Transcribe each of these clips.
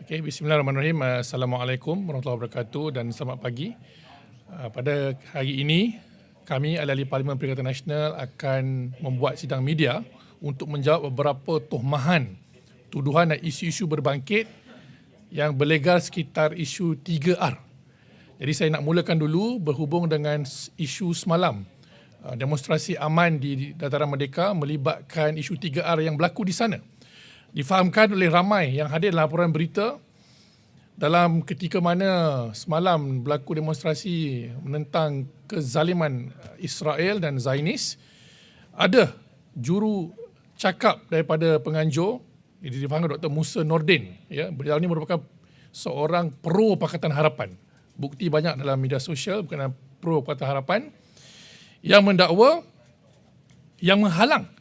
Okay, bismillahirrahmanirrahim. Assalamualaikum warahmatullahi wabarakatuh dan selamat pagi. Pada hari ini, kami ahli Parlimen Perikatan Nasional akan membuat sidang media untuk menjawab beberapa tuhmahan, tuduhan dan isu-isu berbangkit yang berlegar sekitar isu 3R. Jadi saya nak mulakan dulu berhubung dengan isu semalam. Demonstrasi aman di Dataran Merdeka melibatkan isu 3R yang berlaku di sana. Difahamkan oleh ramai yang hadir dalam laporan berita dalam ketika mana semalam berlaku demonstrasi menentang kezaliman Israel dan Zionis, ada juru cakap daripada penganjur, difahamkan Dr. Musa Nordin, ya, beliau ini merupakan seorang pro Pakatan Harapan. Bukti banyak dalam media sosial berkenaan pro Pakatan Harapan yang mendakwa yang menghalang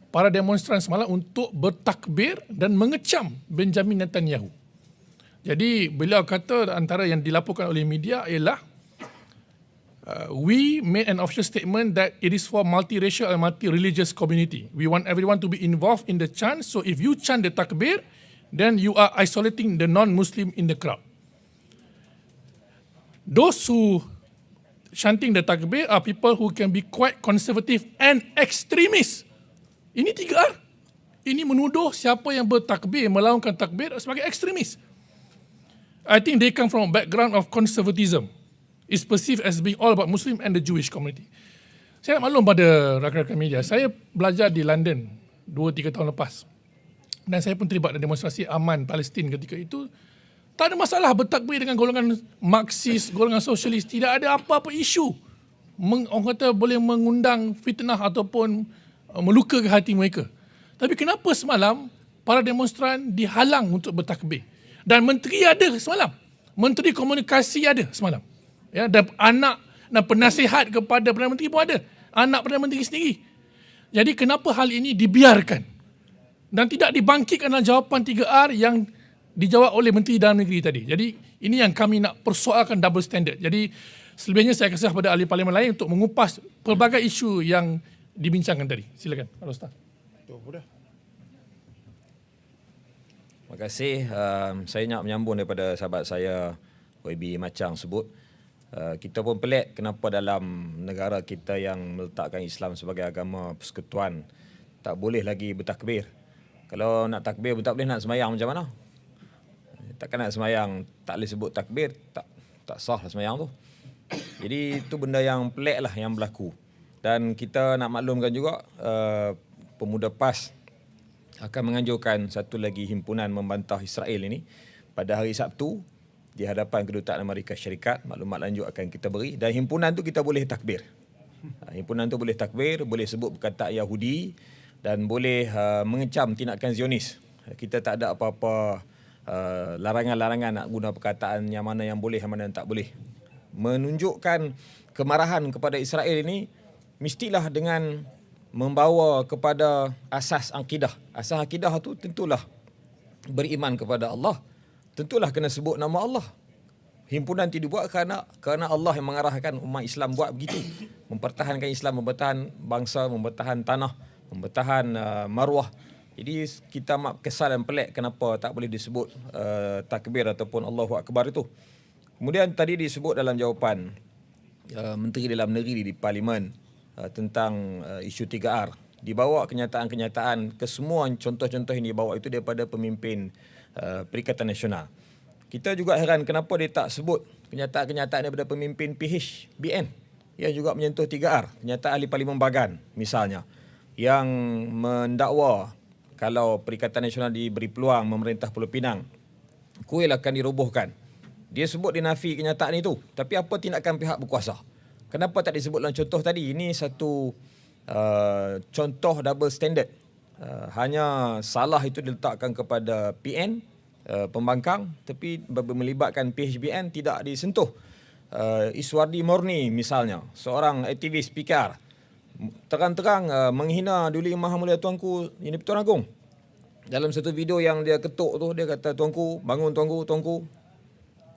para demonstran semalam untuk bertakbir dan mengecam Benjamin Netanyahu. Jadi beliau kata antara yang dilaporkan oleh media ialah we made an official statement that it is for multiracial and multi-religious community. We want everyone to be involved in the chant. So if you chant the takbir, then you are isolating the non-Muslim in the crowd. Those who chanting the takbir are people who can be quite conservative and extremist. Ini 3R. Ini menuduh siapa yang bertakbir, melaungkan takbir sebagai ekstremis. I think they come from a background of conservatism. It's perceived as being all about Muslim and the Jewish community. Saya nak maklum pada rakan-rakan media, saya belajar di London 2-3 tahun lepas. Dan saya pun terlibat dalam demonstrasi aman Palestin ketika itu. Tak ada masalah bertakbir dengan golongan Marxis, golongan sosialis. Tidak ada apa-apa isu. Orang kata boleh mengundang fitnah ataupun meluka ke hati mereka. Tapi kenapa semalam para demonstran dihalang untuk bertakbir? Dan menteri ada semalam. Menteri komunikasi ada semalam. Ya, dan anak dan penasihat kepada Perdana Menteri pun ada. Anak Perdana Menteri sendiri. Jadi kenapa hal ini dibiarkan? Dan tidak dibangkitkan dalam jawapan 3R yang dijawab oleh Menteri Dalam Negeri tadi. Jadi ini yang kami nak persoalkan double standard. Jadi selebihnya saya kasih kepada ahli parlimen lain untuk mengupas pelbagai isu yang dibincangkan tadi. Silakan, Pak Ustaz. Terima kasih. Saya nak menyambung daripada sahabat saya YB Macang sebut. Kita pun pelik kenapa dalam negara kita yang meletakkan Islam sebagai agama persekutuan tak boleh lagi bertakbir. Kalau nak takbir pun tak boleh, nak semayang macam mana? Takkan nak semayang tak boleh sebut takbir, tak sah lah semayang tu. Jadi itu benda yang pelik lah yang berlaku. Dan kita nak maklumkan juga Pemuda PAS akan menganjurkan satu lagi himpunan membantah Israel ini pada hari Sabtu di hadapan Kedutaan Amerika Syarikat. Maklumat lanjut akan kita beri. Dan himpunan tu kita boleh takbir. Himpunan tu boleh takbir, boleh sebut perkataan Yahudi dan boleh mengecam tindakan Zionis. Kita tak ada apa-apa larangan-larangan nak guna perkataan yang mana yang boleh, yang mana yang tak boleh. Menunjukkan kemarahan kepada Israel ini mestilah dengan membawa kepada asas akidah. Asas akidah tu tentulah beriman kepada Allah. Tentulah kena sebut nama Allah. Himpunan itu dibuat kerana Allah yang mengarahkan umat Islam buat begitu. Mempertahankan Islam, mempertahan bangsa, mempertahan tanah, mempertahan maruah. Jadi kita amat kesal dan pelik kenapa tak boleh disebut takbir ataupun Allahu Akbar itu. Kemudian tadi disebut dalam jawapan Menteri Dalam Negeri di Parlimen tentang isu 3R. Dibawa kenyataan-kenyataan, kesemua contoh-contoh yang dibawa itu daripada pemimpin Perikatan Nasional. Kita juga heran kenapa dia tak sebut kenyataan-kenyataan daripada pemimpin PHBN yang juga menyentuh 3R. Kenyataan ahli Parlimen Bagan misalnya, yang mendakwa kalau Perikatan Nasional diberi peluang memerintah Pulau Pinang, kuil akan dirobohkan. Dia sebut dia nafi kenyataan itu. Tapi apa tindakan pihak berkuasa? Kenapa tak disebut dalam contoh tadi? Ini satu contoh double standard. Hanya salah itu diletakkan kepada PN, pembangkang, tapi melibatkan PHBN tidak disentuh. Iswardi Morni misalnya, seorang aktivis PKR, terang-terang menghina Duli Maha Mulia Tuanku Yang di-Pertuan Agong. Dalam satu video yang dia ketuk tu, dia kata, "Tuanku, bangun tuanku, tuanku."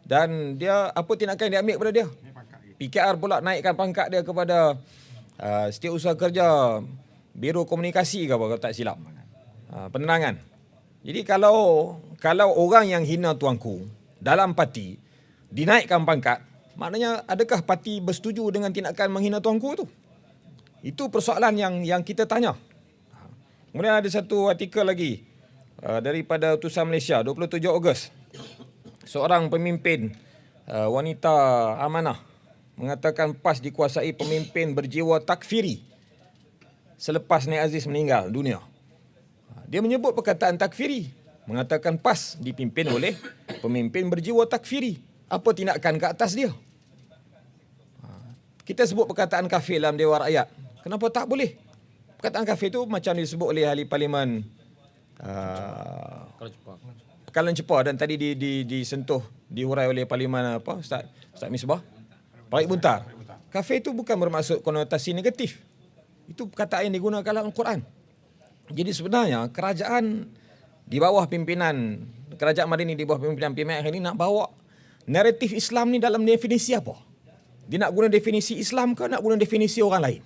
Dan dia, apa tindakan yang dia ambil kepada dia? PKR pula naikkan pangkat dia kepada Setiausaha Kerja Biro Komunikasi ke apa, kalau tak silap. Penerangan. Jadi kalau orang yang hina tuanku dalam parti dinaikkan pangkat, maknanya adakah parti bersetuju dengan tindakan menghina tuanku tu? Itu persoalan yang kita tanya. Kemudian ada satu artikel lagi daripada Utusan Malaysia 27 Ogos. Seorang pemimpin wanita amanah mengatakan PAS dikuasai pemimpin berjiwa takfiri selepas Nek Aziz meninggal dunia. Dia menyebut perkataan takfiri, mengatakan PAS dipimpin oleh pemimpin berjiwa takfiri. Apa tindakan ke atas dia? Kita sebut perkataan kafir dalam Dewan Rakyat. Kenapa tak boleh? Perkataan kafir itu macam disebut oleh ahli parlimen Pekalan Cepa dan tadi disentuh, dihurai oleh parlimen Ustaz Misbah, Farid Buntar. Kafir itu bukan bermaksud konotasi negatif. Itu perkataan yang digunakan dalam Al-Quran. Jadi sebenarnya kerajaan di bawah pimpinan Kerajaan Madani di bawah pimpinan PMK ini nak bawa naratif Islam ni dalam definisi apa? Dia nak guna definisi Islam ke nak guna definisi orang lain?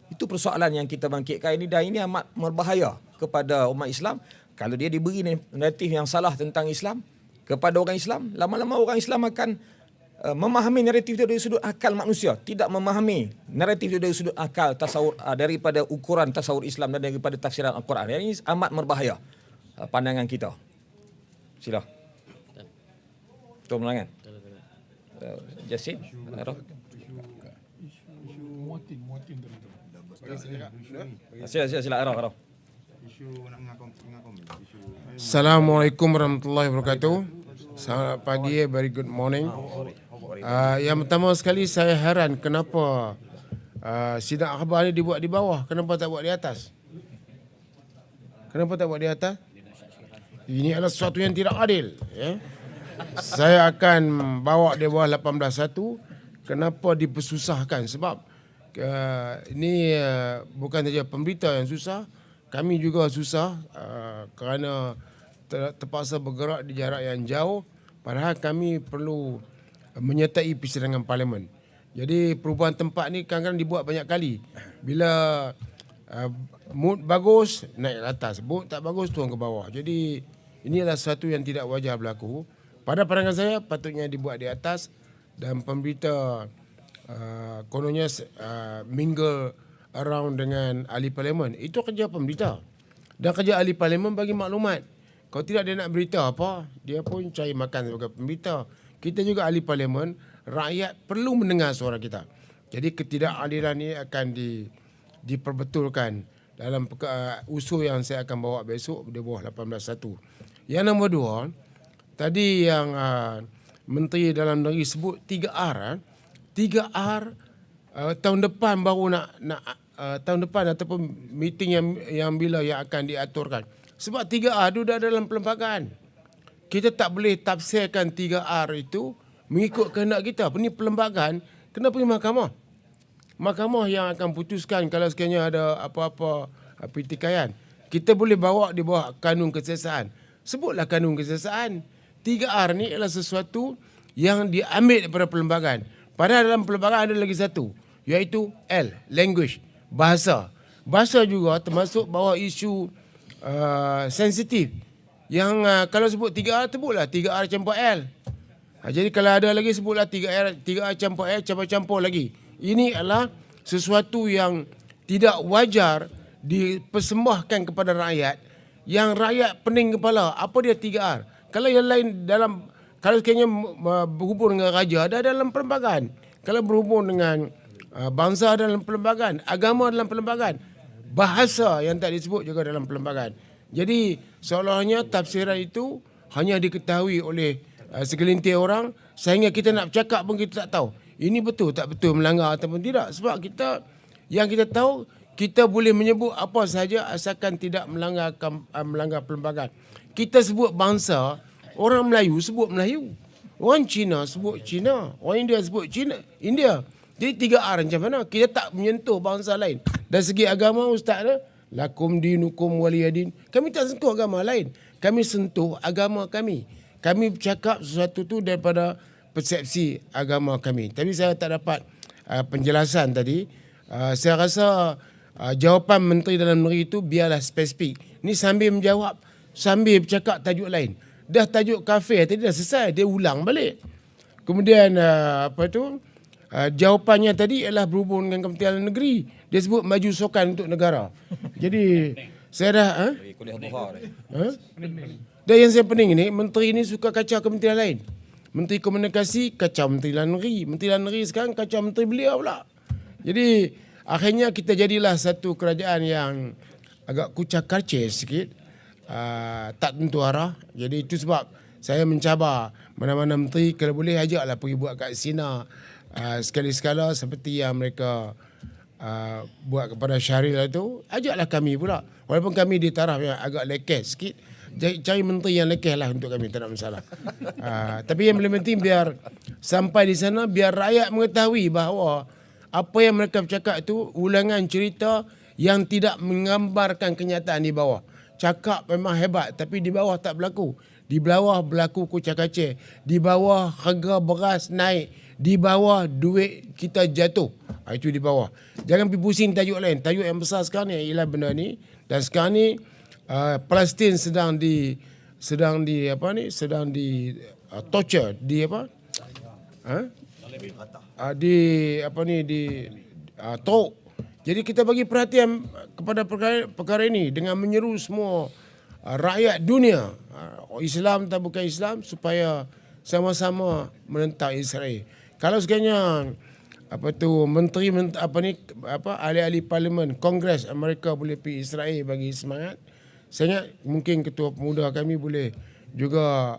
Itu persoalan yang kita bangkitkan ini, dan ini amat berbahaya kepada umat Islam. Kalau dia diberi naratif yang salah tentang Islam kepada orang Islam, lama-lama orang Islam akan memahami naratif itu dari sudut akal manusia, tidak memahami naratif itu dari sudut akal tasawur, daripada ukuran tasawur Islam dan daripada tafsiran Al-Quran. Ini amat berbahaya pandangan kita. Sila. Betul melangan. Jasin. Sila Arah. Assalamualaikum warahmatullahi wabarakatuh. Selamat pagi, very good morning. Yang pertama sekali saya heran kenapa sidang akhbar ni dibuat di bawah, kenapa tak buat di atas? Kenapa tak buat di atas? Ini adalah sesuatu yang tidak adil, ya. Saya akan bawa di bawah 18.1. Kenapa dipersusahkan? Sebab ini bukan saja pemberita yang susah, kami juga susah kerana terpaksa bergerak di jarak yang jauh, padahal kami perlu menyertai persidangan parlimen. Jadi perubahan tempat ni kadang-kadang dibuat banyak kali. Bila mood bagus, naik ke atas. Mood tak bagus, turun ke bawah. Jadi ini adalah sesuatu yang tidak wajar berlaku. Pada pandangan saya, patutnya dibuat di atas dan pemberita kononnya mingle around dengan ahli parlimen. Itu kerja pemberita. Dan kerja ahli parlimen bagi maklumat. Kalau tidak dia nak berita apa, dia pun cari makan sebagai pemberita. Kita juga ahli parlimen, rakyat perlu mendengar suara kita. Jadi ketidakadilan ini akan diperbetulkan dalam usul yang saya akan bawa besok di bawah 18.1. Yang nombor 2, tadi yang Menteri Dalam Negeri sebut 3R. 3R tahun depan baru nak tahun depan ataupun meeting yang bila yang akan diaturkan. Sebab 3R itu dah dalam perlembagaan. Kita tak boleh tafsirkan 3R itu mengikut kehendak kita. Ini perlembagaan, kena pergi mahkamah. Mahkamah yang akan putuskan kalau sekiranya ada apa-apa pertikaian. Kita boleh bawa di bawah kanun kesiasaan. Sebutlah kanun kesiasaan. 3R ni adalah sesuatu yang diambil daripada perlembagaan. Padahal dalam perlembagaan ada lagi satu, iaitu L, language, bahasa. Bahasa juga termasuk bawah isu sensitif. Yang kalau sebut 3R, sebutlah 3R campur L. Jadi kalau ada lagi sebutlah 3R campur L, campur-campur lagi. Ini adalah sesuatu yang tidak wajar dipersembahkan kepada rakyat, yang rakyat pening kepala. Apa dia 3R? Kalau yang lain dalam, kalau sekiranya berhubung dengan raja, ada dalam perlembagaan. Kalau berhubung dengan bangsa dalam perlembagaan, agama dalam perlembagaan, bahasa yang tak disebut juga dalam perlembagaan. Jadi seolah-olahnya tafsiran itu hanya diketahui oleh segelintir orang, sehingga kita nak bercakap pun kita tak tahu ini betul tak betul, melanggar ataupun tidak. Sebab kita, yang kita tahu, kita boleh menyebut apa sahaja asalkan tidak melanggar perlembagaan. Kita sebut bangsa, orang Melayu sebut Melayu, orang Cina sebut Cina, orang India sebut Cina, India. Jadi 3R macam mana? Kita tak menyentuh bangsa lain. Dari segi agama, Ustaz, lakum dinukum waliyadin. Kami tak sentuh agama lain. Kami sentuh agama kami. Kami bercakap sesuatu tu daripada persepsi agama kami. Tapi saya tak dapat penjelasan tadi. Saya rasa jawapan Menteri Dalam Negeri itu biarlah spesifik. Ini sambil menjawab sambil bercakap tajuk lain. Dah tajuk kafir tadi dah selesai, dia ulang balik. Kemudian jawapannya tadi ialah berhubung dengan Kementerian Dalam Negeri. Dia sebut maju sokan untuk negara. Jadi saya dah Kuliah duha ni. dan yang saya pening ni, menteri ni suka kacau kementerian lain. Menteri Komunikasi kacau Menteri Dalam Negeri. Menteri Dalam Negeri sekarang kacau menteri beliau pula. Jadi akhirnya kita jadilah satu kerajaan yang agak kucak karcis sikit. Tak tentu arah. Jadi itu sebab saya mencabar mana-mana menteri kalau boleh ajaklah pergi buat kat Sina sekali-sekala seperti yang mereka buat kepada Syahril itu. Ajaklah kami pula. Walaupun kami di taraf yang agak lekes sikit, cari menteri yang lekeh lah untuk kami, tak ada masalah. Tapi yang paling penting biar sampai di sana, biar rakyat mengetahui bahawa apa yang mereka bercakap itu ulangan cerita yang tidak menggambarkan kenyataan di bawah. Cakap memang hebat tapi di bawah tak berlaku. Di bawah berlaku kucak-kacir. Di bawah harga beras naik. Di bawah duit kita jatuh. Itu di bawah. Jangan pergi pusing tajuk lain. Tajuk yang besar sekarang ni ialah benda ni. Dan sekarang ni Palestin sedang di torture, teruk. Jadi kita bagi perhatian kepada perkara ini dengan menyeru semua rakyat dunia, Islam tak bukan Islam, supaya sama-sama menentang Israel. Kalau sekiranya menteri ahli-ahli parlimen Kongres Amerika boleh pergi Israel bagi semangat, saya ingat mungkin ketua pemuda kami boleh juga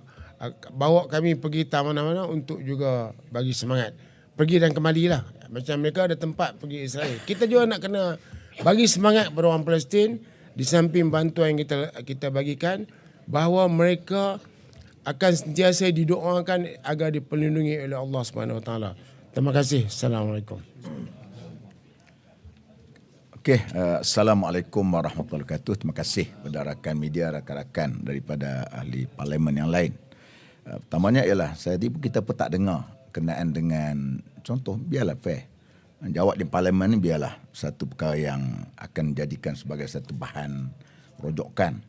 bawa kami pergi mana-mana untuk juga bagi semangat. Pergi dan kembalilah. Macam mereka ada tempat pergi Israel. Kita juga nak kena bagi semangat kepada orang Palestin di samping bantuan yang kita bagikan, bahawa mereka akan sentiasa didoakan agar diperlindungi oleh Allah Subhanahu Wa Taala. Terima kasih. Assalamualaikum. Okey, Assalamualaikum warahmatullahi wabarakatuh. Terima kasih kepada rakan media, rakan-rakan daripada ahli parlimen yang lain. Pertamanya ialah kita pun tak dengar kenaan dengan contoh, biarlah fair. Jawab di parlimen ni biarlah satu perkara yang akan dijadikan sebagai satu bahan rojokan,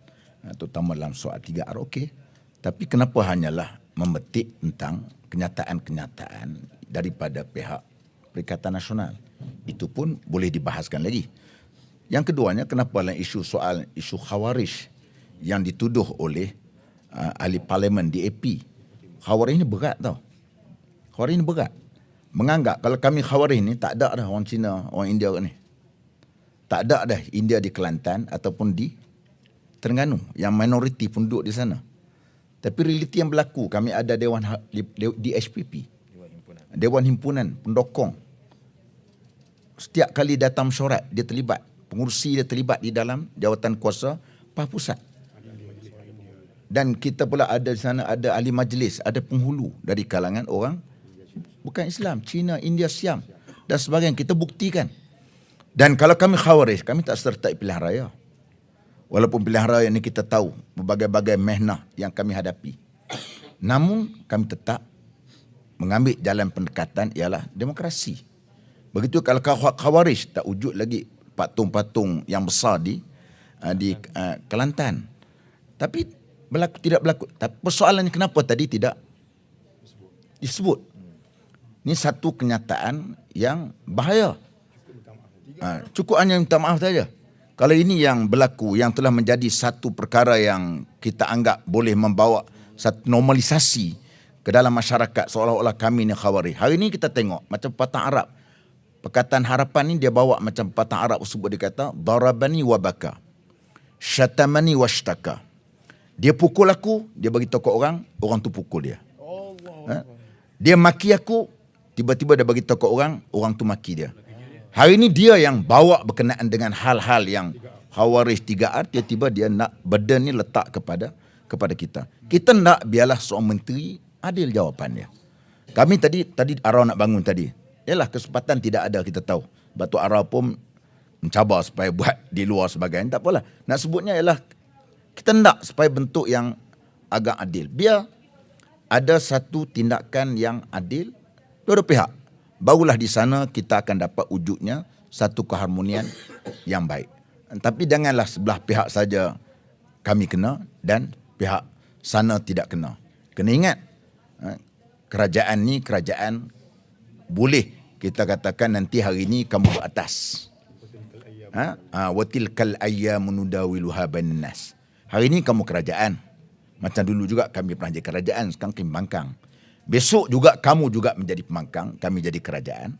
terutama dalam soal 3R, okey. Tapi kenapa hanyalah memetik tentang kenyataan-kenyataan daripada pihak Perikatan Nasional? Itu pun boleh dibahaskan lagi. Yang keduanya, kenapa dalam isu Khawarij yang dituduh oleh ahli parlimen DAP. Khawarij ni berat tau. Khawarij ni berat. Menganggap kalau kami Khawarij ni tak ada dah orang Cina, orang India ni. Tak ada dah India di Kelantan ataupun di Terengganu yang minoriti pun duduk di sana. Tapi realiti yang berlaku, kami ada DHPP. Dewan Himpunan Pendokong. Setiap kali datang mesyuarat, dia terlibat. Pengurusi dia terlibat di dalam jawatan kuasa PAH Pusat. Dan kita pula ada di sana, ada ahli majlis, ada penghulu dari kalangan orang bukan Islam, Cina, India, Siam dan sebagainya. Kita buktikan. Dan kalau kami Khawarij, kami tak sertai pilihan raya. Walaupun pilihan raya ini kita tahu berbagai-bagai mehnah yang kami hadapi. Namun kami tetap mengambil jalan pendekatan ialah demokrasi. Begitu kalau Khawarij tak wujud lagi patung-patung yang besar di Kelantan. Tapi tidak berlaku. Tapi persoalannya kenapa tadi tidak disebut? Ini satu kenyataan yang bahaya. Cukup hanya minta maaf saja. Kalau ini yang berlaku, yang telah menjadi satu perkara yang kita anggap boleh membawa satu normalisasi ke dalam masyarakat seolah-olah kami ni Khawarij. Hari ini kita tengok macam Patah Arab. Perkataan Harapan ni dia bawa macam Patah Arab sebut, dia kata darabani wa baka, syatamani washtaka. Dia pukul aku, dia bagi tahu ke orang tu pukul dia. Dia maki aku, tiba-tiba dia bagi tahu ke orang tu maki dia. Hari ini dia yang bawa berkenaan dengan hal-hal yang Khawarij 3R, tiba-tiba dia nak burden ni letak kepada kita. Kita nak biarlah seorang menteri adil jawapan dia. Kami tadi Ara nak bangun tadi. Yalah, kesempatan tidak ada, kita tahu. Batu Ara pun mencabar supaya buat di luar sebagainya. Tak apalah. Nak sebutnya ialah kita nak supaya bentuk yang agak adil. Biar ada satu tindakan yang adil dua-dua pihak. Barulah di sana kita akan dapat wujudnya satu keharmonian yang baik. Tapi janganlah sebelah pihak saja kami kena. dan pihak sana tidak kena. Kena ingat, kerajaan ni kerajaan boleh kita katakan nanti hari ni kamu beratas. Watilkal ayyamu nudawiluha bainan nas. Hari ni kamu kerajaan. Macam dulu juga kami pernah jadi kerajaan, sekarang kami pembangkang. Besok juga kamu juga menjadi pembangkang, kami jadi kerajaan.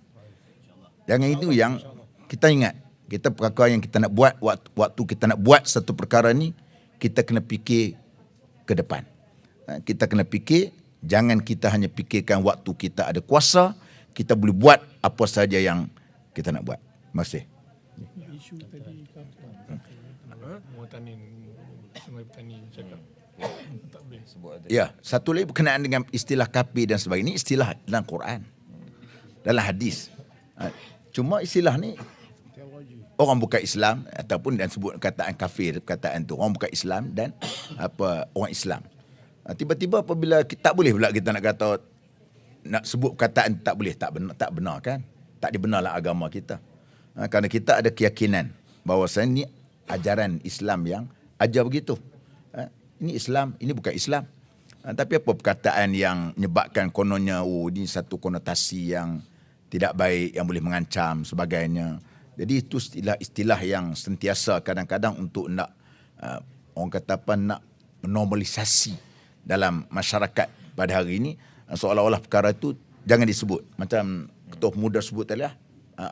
Jangan itu yang kita ingat. Kita perkara yang kita nak buat, waktu kita nak buat satu perkara ni, kita kena fikir ke depan. Kita kena fikir, jangan kita hanya fikirkan waktu kita ada kuasa, kita boleh buat apa saja yang kita nak buat. Terima kasih. Isu tadi Muatanin Sungai Petani cakap tak boleh sebut. Ya, satu lagi berkenaan dengan istilah kafir dan sebagainya. Ini istilah dalam Quran, dalam hadis. Cuma istilah ni orang bukan Islam ataupun dan sebut kataan kafir, perkataan tu orang bukan Islam dan orang Islam. Tiba-tiba apabila tak boleh pula kita nak kata, nak sebut perkataan tak boleh, tak benar kan? Tak dibenarlah agama kita. Kerana kita ada keyakinan bahawa ni ajaran Islam yang ajar begitu. Ini Islam, ini bukan Islam. Tapi apa perkataan yang menyebabkan kononnya ini satu konotasi yang tidak baik, yang boleh mengancam sebagainya. Jadi itu istilah yang sentiasa kadang-kadang untuk nak orang kata apa, nak normalisasi dalam masyarakat pada hari ini, seolah-olah perkara itu jangan disebut. Macam Ketua Pemuda sebut tadi lah,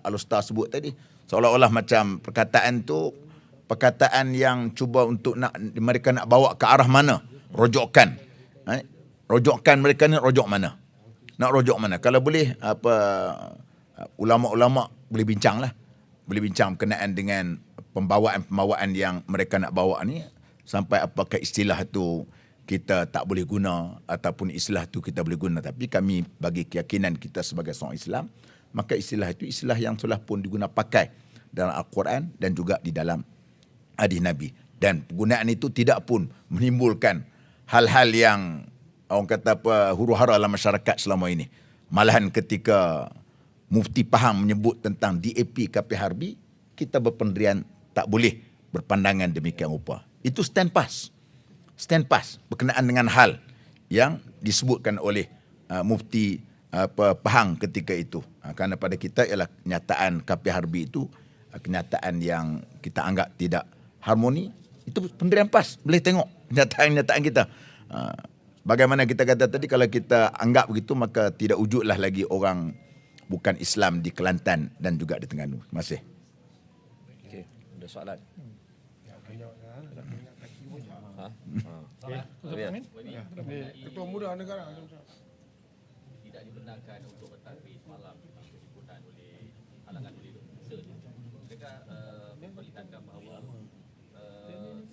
Al-Ustaz sebut tadi, seolah-olah macam perkataan tu perkataan yang cuba untuk nak mereka nak bawa ke arah mana, rojokkan. Rojokkan mereka ni rojok mana? Nak rojok mana? Kalau boleh ulama-ulama boleh bincang lah. Boleh bincang berkenaan dengan pembawaan-pembawaan yang mereka nak bawa ni, sampai apakah istilah tu kita tak boleh guna ataupun istilah tu kita boleh guna. Tapi kami bagi keyakinan kita sebagai seorang Islam, maka istilah itu istilah yang telah pun digunakan pakai dalam Al-Quran dan juga di dalam hadis Nabi. Dan penggunaan itu tidak pun menimbulkan hal-hal yang orang kata huru-hara dalam masyarakat selama ini. Malahan ketika Mufti Pahang menyebut tentang DAP kafir harbi, kita berpendirian tak boleh berpandangan demikian rupa. Itu stand pass. Stand pass berkenaan dengan hal yang disebutkan oleh Mufti Pahang ketika itu. Kerana pada kita ialah kenyataan kafir harbi itu kenyataan yang kita anggap tidak harmoni. Itu pendirian PAS. Boleh tengok kenyataan-kenyataan kita. Bagaimana kita kata tadi, kalau kita anggap begitu, maka tidak wujudlah lagi orang bukan Islam di Kelantan dan juga di Terengganu. Terima kasih. Okey, ada soalan? Ketua Muda Negara tidak dibenarkan untuk bertakbir malam dilakukan oleh halangan oleh dosa. Mereka memperlihatkan bahawa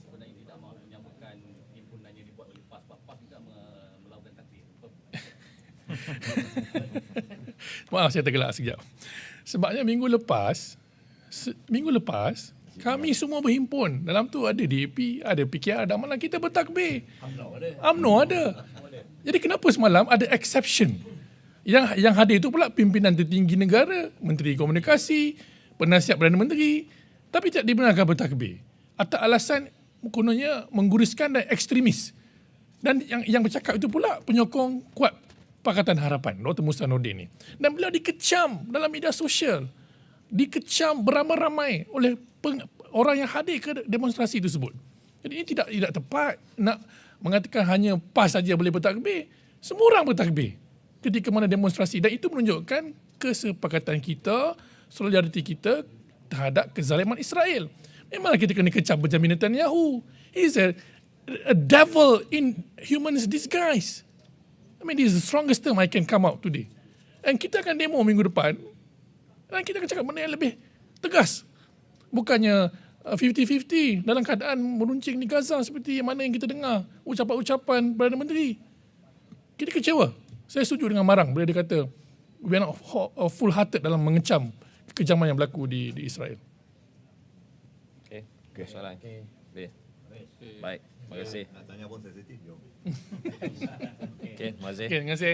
sebenarnya tidak mahu menyambutkan himpunan yang dibuat oleh PAS. PAS juga melakukan takbir. Maaf saya tergelak sekejap. Sebabnya minggu lepas kami semua berhimpun. Dalam tu ada DAP, ada PKR, dan malam kita bertakbir. UMNO ada. Jadi kenapa semalam ada exception? Yang hadir itu pula pimpinan tertinggi negara, Menteri Komunikasi, penasihat Perdana Menteri, tapi tidak dibenarkan bertakbir. Atas alasan kononnya mengguruskan dan ekstremis. Dan yang bercakap itu pula penyokong kuat Pakatan Harapan, Dr. Musa Nordin ni. Dan beliau dikecam dalam media sosial. Dikecam beramai-ramai oleh orang yang hadir ke demonstrasi tersebut. Jadi ini tidak tepat nak mengatakan hanya PAS saja boleh bertakbir. Semua orang bertakbir ketika mana demonstrasi. Dan itu menunjukkan kesepakatan kita, solidariti kita terhadap kezaliman Israel. Memanglah kita kena kecam Benjamin Netanyahu. He's a devil in human's disguise. I mean, this is the strongest term I can come out today. And kita akan demo minggu depan. Dan kita akan cakap benda yang lebih tegas. Bukannya 50-50 dalam keadaan meruncing di Gaza seperti mana yang kita dengar. Ucapan-ucapan Perdana Menteri. Kita kecewa. Saya setuju dengan Marang bila dia kata we are not full-hearted dalam mengecam kekejaman yang berlaku di Israel. Okey, soalan. Okey. Baik, terima kasih. Nak tanya pun sensitif, jom. Okey, terima kasih. Okey, terima kasih.